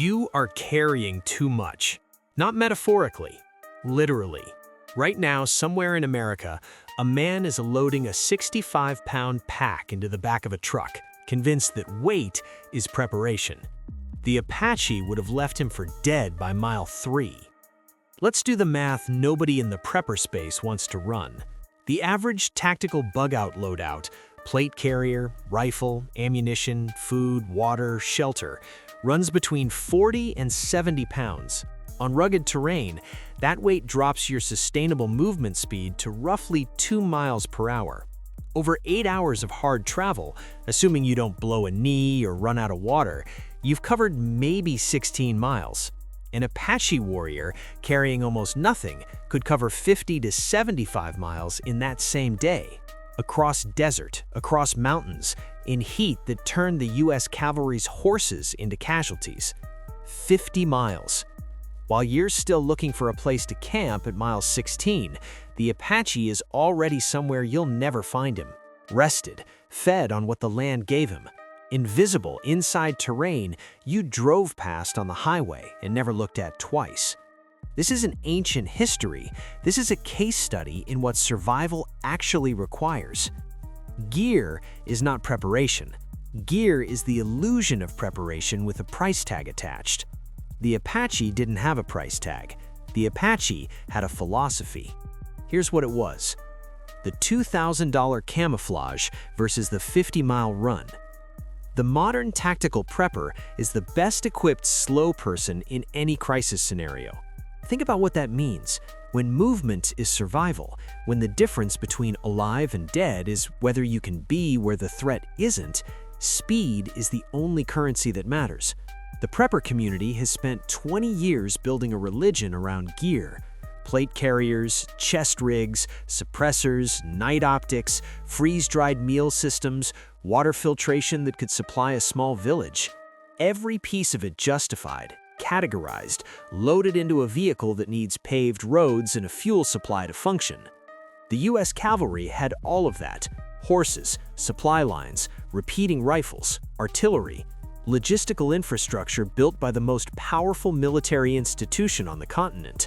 You are carrying too much. Not metaphorically, literally. Right now, somewhere in America, a man is loading a 65-pound pack into the back of a truck, convinced that weight is preparation. The Apache would have left him for dead by mile 3. Let's do the math nobody in the prepper space wants to run. The average tactical bug-out loadout, plate carrier, rifle, ammunition, food, water, shelter, runs between 40 and 70 pounds. On rugged terrain, that weight drops your sustainable movement speed to roughly 2 miles per hour. Over 8 hours of hard travel, assuming you don't blow a knee or run out of water, you've covered maybe 16 miles. An Apache warrior carrying almost nothing could cover 50 to 75 miles in that same day. Across desert, across mountains, in heat that turned the US Cavalry's horses into casualties. 50 miles. While you're still looking for a place to camp at mile 16, the Apache is already somewhere you'll never find him. Rested, fed on what the land gave him. Invisible inside terrain you drove past on the highway and never looked at twice. This isn't ancient history. This is a case study in what survival actually requires. Gear is not preparation. Gear is the illusion of preparation with a price tag attached. The Apache didn't have a price tag. The Apache had a philosophy. Here's what it was. The $2,000 camouflage versus the 50-mile run. The modern tactical prepper is the best equipped slow person in any crisis scenario. Think about what that means. When movement is survival, when the difference between alive and dead is whether you can be where the threat isn't, speed is the only currency that matters. The prepper community has spent 20 years building a religion around gear. Plate carriers, chest rigs, suppressors, night optics, freeze-dried meal systems, water filtration that could supply a small village. Every piece of it justified, categorized, loaded into a vehicle that needs paved roads and a fuel supply to function. The US Cavalry had all of that. Horses, supply lines, repeating rifles, artillery, logistical infrastructure built by the most powerful military institution on the continent.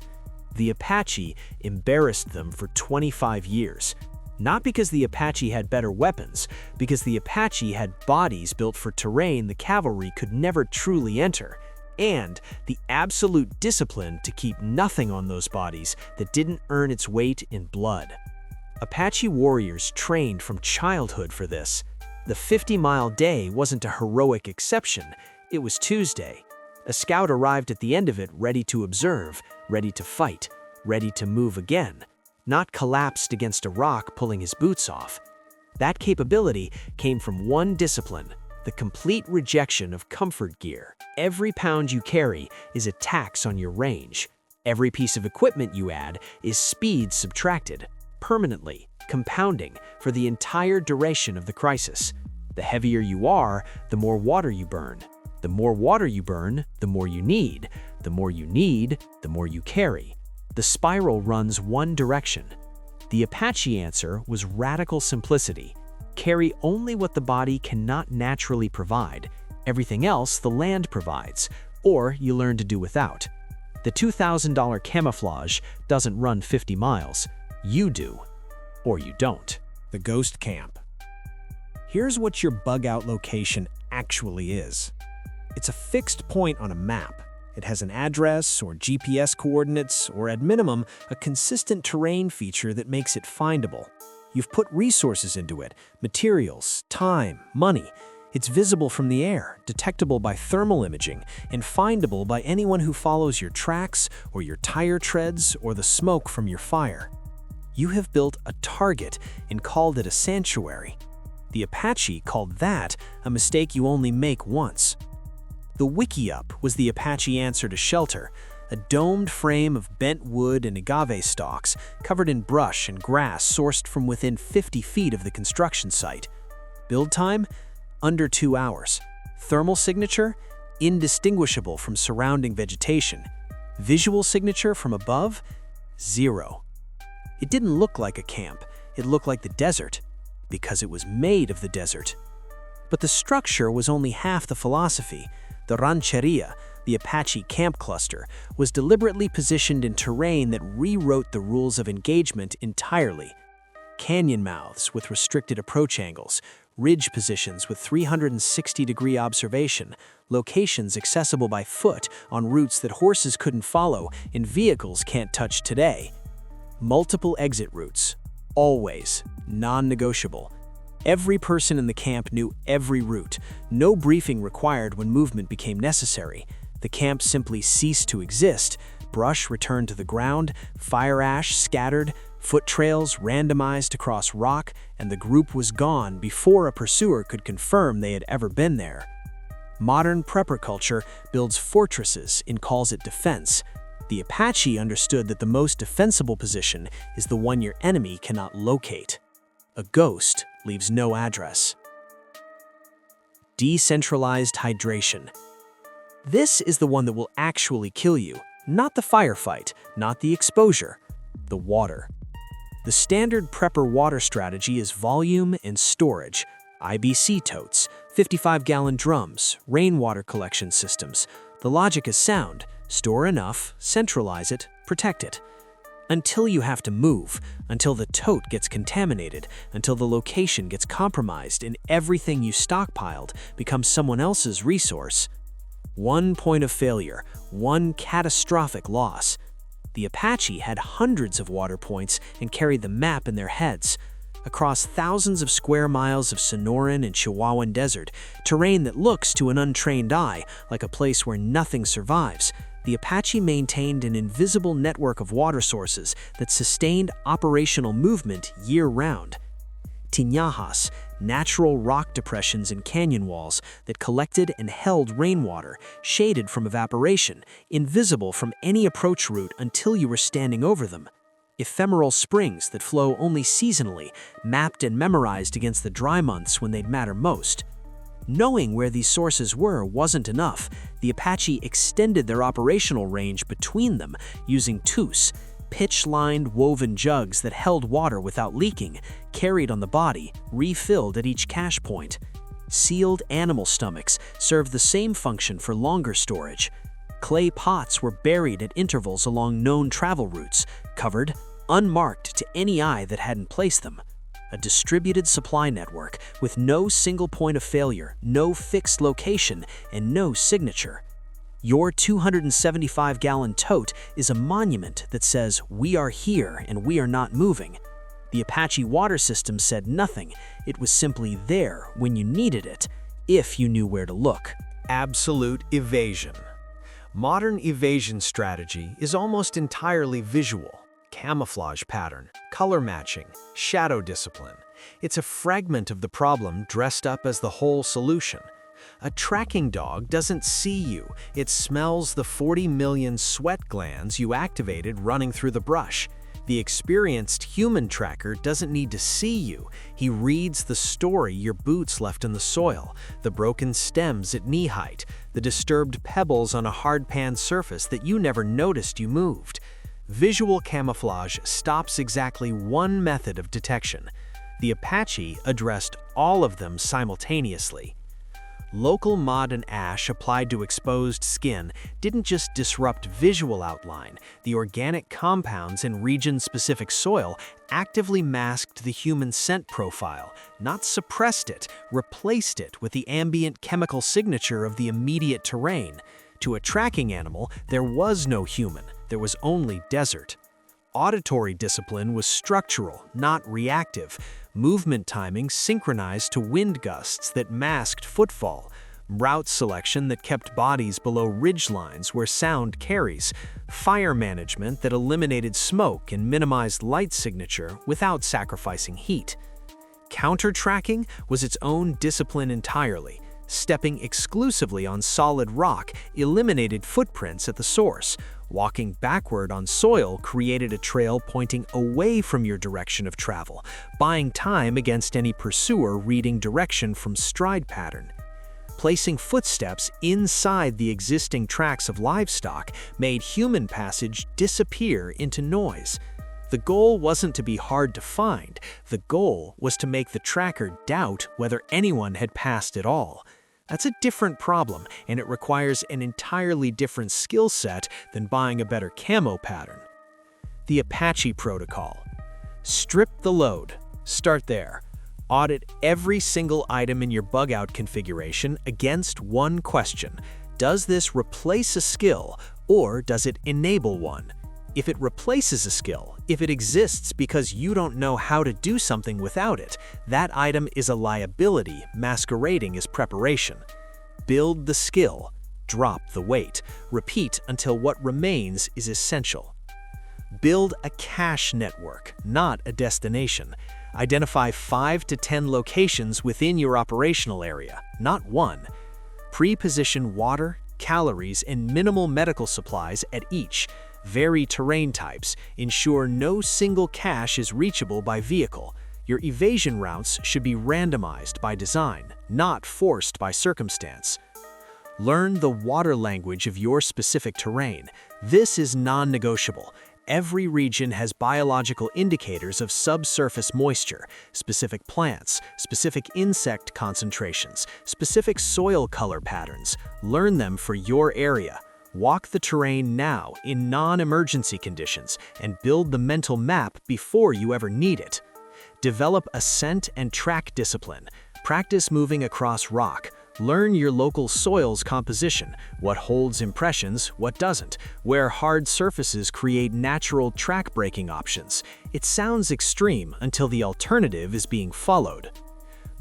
The Apache embarrassed them for 25 years. Not because the Apache had better weapons, because the Apache had bodies built for terrain the cavalry could never truly enter, and the absolute discipline to keep nothing on those bodies that didn't earn its weight in blood. Apache warriors trained from childhood for this. The 50-mile day wasn't a heroic exception, it was Tuesday. A scout arrived at the end of it ready to observe, ready to fight, ready to move again, not collapsed against a rock pulling his boots off. That capability came from one discipline, the complete rejection of comfort gear. Every pound you carry is a tax on your range. Every piece of equipment you add is speed subtracted, permanently, compounding for the entire duration of the crisis. The heavier you are, the more water you burn. The more water you burn, the more you need. The more you need, the more you carry. The spiral runs one direction. The Apache answer was radical simplicity. Carry only what the body cannot naturally provide. Everything else the land provides, or you learn to do without. The $2,000 camouflage doesn't run 50 miles. You do. Or you don't. The ghost camp. Here's what your bug-out location actually is. It's a fixed point on a map. It has an address or GPS coordinates, or at minimum, a consistent terrain feature that makes it findable. You've put resources into it, materials, time, money. It's visible from the air, detectable by thermal imaging, and findable by anyone who follows your tracks or your tire treads or the smoke from your fire. You have built a target and called it a sanctuary. The Apache called that a mistake you only make once. The wiki-up was the Apache answer to shelter, a domed frame of bent wood and agave stalks covered in brush and grass sourced from within 50 feet of the construction site. Build time? Under 2 hours. Thermal signature? Indistinguishable from surrounding vegetation. Visual signature from above? 0. It didn't look like a camp, it looked like the desert, because it was made of the desert. But the structure was only half the philosophy. The rancheria, the Apache camp cluster, was deliberately positioned in terrain that rewrote the rules of engagement entirely. Canyon mouths with restricted approach angles, ridge positions with 360-degree observation, locations accessible by foot on routes that horses couldn't follow and vehicles can't touch today. Multiple exit routes, always non-negotiable. Every person in the camp knew every route. No briefing required when movement became necessary. The camp simply ceased to exist. Brush returned to the ground, fire ash scattered, foot trails randomized across rock, and the group was gone before a pursuer could confirm they had ever been there. Modern prepper culture builds fortresses and calls it defense. The Apache understood that the most defensible position is the one your enemy cannot locate. A ghost leaves no address. Decentralized hydration. This is the one that will actually kill you, not the firefight, not the exposure, the water. The standard prepper water strategy is volume and storage. IBC totes, 55-gallon drums, rainwater collection systems. The logic is sound. Store enough, centralize it, protect it. Until you have to move, until the tote gets contaminated, until the location gets compromised and everything you stockpiled becomes someone else's resource. One point of failure, one catastrophic loss. The Apache had hundreds of water points and carried the map in their heads. Across thousands of square miles of Sonoran and Chihuahuan desert, terrain that looks to an untrained eye like a place where nothing survives, the Apache maintained an invisible network of water sources that sustained operational movement year-round. Tinajas, natural rock depressions and canyon walls that collected and held rainwater, shaded from evaporation, invisible from any approach route until you were standing over them. Ephemeral springs that flow only seasonally, mapped and memorized against the dry months when they'd matter most. Knowing where these sources were wasn't enough. The Apache extended their operational range between them using toos, pitch-lined woven jugs that held water without leaking, carried on the body, refilled at each cache point. Sealed animal stomachs served the same function for longer storage. Clay pots were buried at intervals along known travel routes, covered, unmarked to any eye that hadn't placed them. A distributed supply network with no single point of failure, no fixed location, and no signature. Your 275-gallon tote is a monument that says, "We are here and we are not moving." The Apache water system said nothing. It was simply there when you needed it, if you knew where to look. Absolute evasion. Modern evasion strategy is almost entirely visual. Camouflage pattern, color matching, shadow discipline. It's a fragment of the problem dressed up as the whole solution. A tracking dog doesn't see you. It smells the 40 million sweat glands you activated running through the brush. The experienced human tracker doesn't need to see you. He reads the story your boots left in the soil, the broken stems at knee height, the disturbed pebbles on a hard-pan surface that you never noticed you moved. Visual camouflage stops exactly one method of detection. The Apache addressed all of them simultaneously. Local mud and ash applied to exposed skin didn't just disrupt visual outline. The organic compounds in region-specific soil actively masked the human scent profile, not suppressed it, replaced it with the ambient chemical signature of the immediate terrain. To a tracking animal, there was no human. There was only desert. Auditory discipline was structural, not reactive. Movement timing synchronized to wind gusts that masked footfall. Route selection that kept bodies below ridge lines where sound carries. Fire management that eliminated smoke and minimized light signature without sacrificing heat. Counter-tracking was its own discipline entirely. Stepping exclusively on solid rock eliminated footprints at the source. Walking backward on soil created a trail pointing away from your direction of travel, buying time against any pursuer reading direction from stride pattern. Placing footsteps inside the existing tracks of livestock made human passage disappear into noise. The goal wasn't to be hard to find. The goal was to make the tracker doubt whether anyone had passed at all. That's a different problem, and it requires an entirely different skill set than buying a better camo pattern. The Apache protocol. Strip the load. Start there. Audit every single item in your bug-out configuration against one question. Does this replace a skill, or does it enable one? If it replaces a skill, if it exists because you don't know how to do something without it, that item is a liability masquerading as preparation. Build the skill, drop the weight, repeat until what remains is essential. Build a cache network, not a destination. Identify 5 to 10 locations within your operational area, not one. Pre-position water, calories, and minimal medical supplies at each. Vary terrain types. Ensure no single cache is reachable by vehicle. Your evasion routes should be randomized by design, not forced by circumstance. Learn the water language of your specific terrain. This is non-negotiable. Every region has biological indicators of subsurface moisture, specific plants, specific insect concentrations, specific soil color patterns. Learn them for your area. Walk the terrain now in non-emergency conditions and build the mental map before you ever need it. Develop a scent and track discipline. Practice moving across rock. Learn your local soil's composition, what holds impressions, what doesn't, where hard surfaces create natural track-breaking options. It sounds extreme until the alternative is being followed.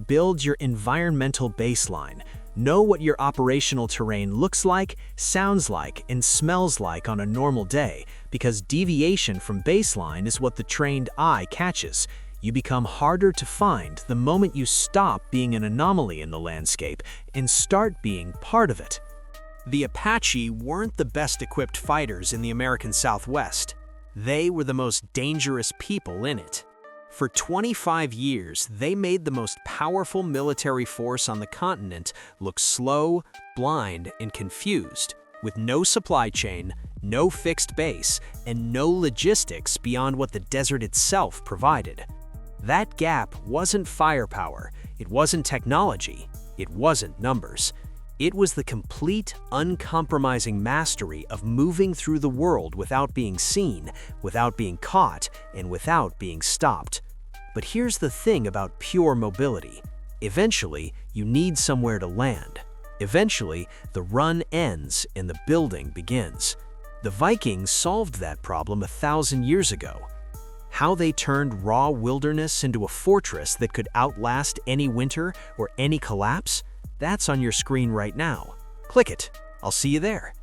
Build your environmental baseline. Know what your operational terrain looks like, sounds like, and smells like on a normal day, because deviation from baseline is what the trained eye catches. You become harder to find the moment you stop being an anomaly in the landscape and start being part of it. The Apache weren't the best equipped fighters in the American Southwest. They were the most dangerous people in it. For 25 years, they made the most powerful military force on the continent look slow, blind, and confused, with no supply chain, no fixed base, and no logistics beyond what the desert itself provided. That gap wasn't firepower, it wasn't technology, it wasn't numbers. It was the complete, uncompromising mastery of moving through the world without being seen, without being caught, and without being stopped. But here's the thing about pure mobility. Eventually, you need somewhere to land. Eventually, the run ends and the building begins. The Vikings solved that problem 1,000 years ago. How they turned raw wilderness into a fortress that could outlast any winter or any collapse? That's on your screen right now. Click it. I'll see you there.